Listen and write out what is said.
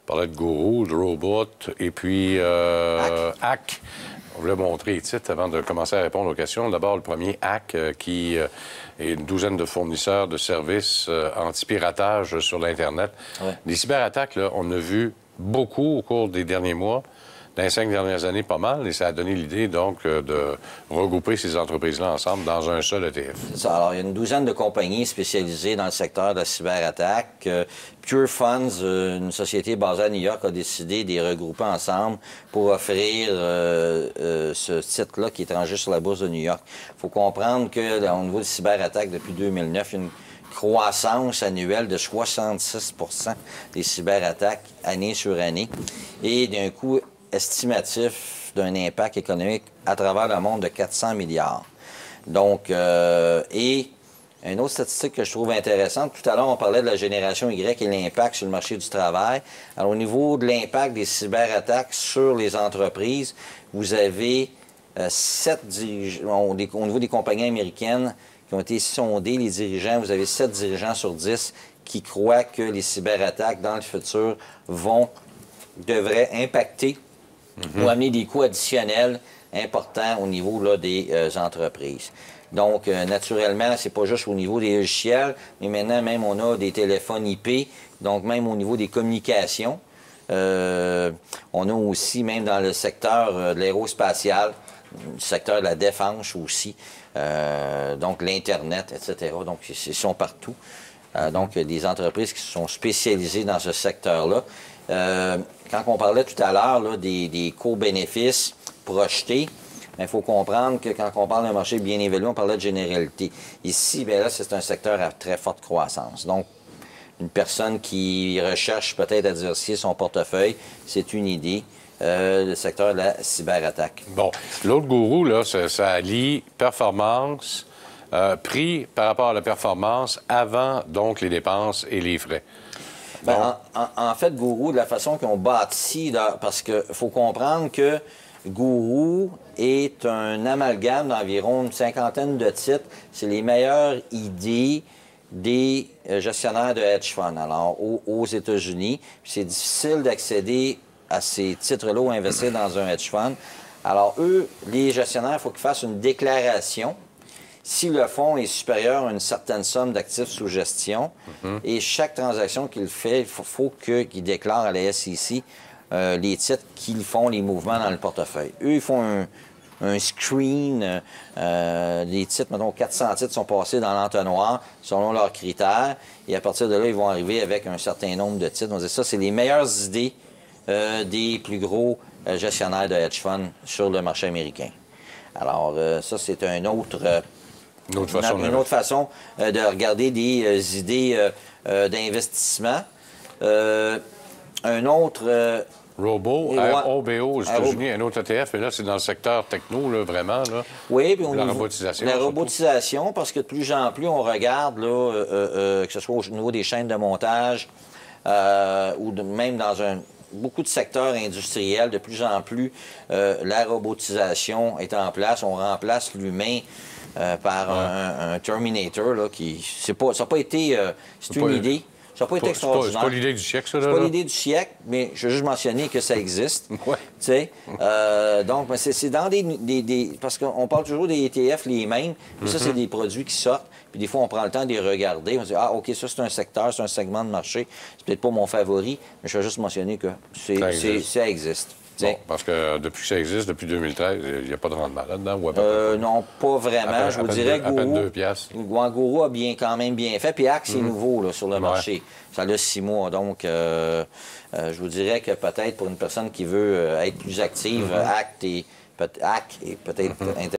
On parlait de Guru, de Robot, et puis Hack. On voulait montrer les titres avant de commencer à répondre aux questions. D'abord, le premier Hack, qui est une douzaine de fournisseurs de services anti-piratage sur l'Internet. Ouais. Les cyberattaques, là, on a vu beaucoup au cours des derniers mois. Dans les 5 dernières années, pas mal, et ça a donné l'idée, donc, de regrouper ces entreprises-là ensemble dans un seul ETF. C'est ça. Alors, il y a une douzaine de compagnies spécialisées dans le secteur de la cyberattaque. Pure Funds, une société basée à New York, a décidé de les regrouper ensemble pour offrir ce titre-là qui est étranger sur la bourse de New York. Il faut comprendre qu'au niveau de cyberattaque, depuis 2009, il y a une croissance annuelle de 66 des cyberattaques année sur année, et d'un coût estimatif d'un impact économique à travers le monde de 400 milliards. Donc, et une autre statistique que je trouve intéressante, tout à l'heure, on parlait de la génération Y et l'impact sur le marché du travail. Alors, au niveau de l'impact des cyberattaques sur les entreprises, vous avez 7 dirigeants, au niveau des compagnies américaines qui ont été sondés, les dirigeants, vous avez 7 dirigeants sur 10 qui croient que les cyberattaques dans le futur devraient impacter ou amener des coûts additionnels importants au niveau là, des entreprises. Donc, naturellement, c'est pas juste au niveau des logiciels, mais maintenant, même, on a des téléphones IP, donc même au niveau des communications. On a aussi, même dans le secteur de l'aérospatial, le secteur de la défense aussi, donc l'Internet, etc. Donc, ils sont partout. Donc, il y a des entreprises qui sont spécialisées dans ce secteur-là. Quand on parlait tout à l'heure des co-bénéfices projetés, il faut comprendre que quand on parle d'un marché bien évalué, on parlait de généralité. Ici, bien là, c'est un secteur à très forte croissance. Donc, une personne qui recherche peut-être à diversifier son portefeuille, c'est une idée. Le secteur de la cyberattaque. Bon, l'autre gourou, là, ça allie performance, prix par rapport à la performance avant, donc, les dépenses et les frais. Bien, en fait, Guru, de la façon qu'ils ont bâti, parce qu'il faut comprendre que Guru est un amalgame d'environ une cinquantaine de titres. C'est les meilleures idées des gestionnaires de hedge funds, alors aux États-Unis. C'est difficile d'accéder à ces titres-là ou investir dans un hedge fund. Alors, eux, les gestionnaires, il faut qu'ils fassent une déclaration si le fonds est supérieur à une certaine somme d'actifs sous gestion. Et chaque transaction qu'il fait, il faut qu'il déclare à la SEC les titres qu'ils font, les mouvements dans le portefeuille. Eux, ils font un screen, les titres, mettons 400 titres sont passés dans l'entonnoir selon leurs critères, et à partir de là, ils vont arriver avec un certain nombre de titres. On dit ça, c'est les meilleures idées des plus gros gestionnaires de hedge funds sur le marché américain. Alors, ça, c'est une autre façon de regarder des idées d'investissement. Un autre... OBO aux États-Unis, un autre ETF, et là, c'est dans le secteur techno, là, vraiment, là. Oui, puis la robotisation. La robotisation, parce que de plus en plus, on regarde, là, que ce soit au niveau des chaînes de montage ou même dans beaucoup de secteurs industriels, de plus en plus, la robotisation est en place. On remplace l'humain par un Terminator, là, qui... Ça n'a pas été... c'est une idée. Ça n'a pas été extraordinaire. C'est pas l'idée du siècle, ça, là? C'est pas l'idée du siècle, mais je veux juste mentionner que ça existe. Ouais. Tu sais? Donc, c'est dans parce qu'on parle toujours des ETF les mêmes, puis ça, c'est des produits qui sortent, puis des fois, on prend le temps de les regarder. On se dit, ah, OK, ça, c'est un secteur, c'est un segment de marché. C'est peut-être pas mon favori, mais je veux juste mentionner que ça existe. Bon, parce que depuis que ça existe, depuis 2013, il n'y a pas de rendement là-dedans? Non, pas vraiment. Je vous dirais que à peine 2 piastres. Guru a quand même bien fait. Puis Hack, c'est nouveau là, sur le marché. Ça a 6 mois. Donc, je vous dirais que peut-être pour une personne qui veut être plus active, Hack est peut-être intéressant.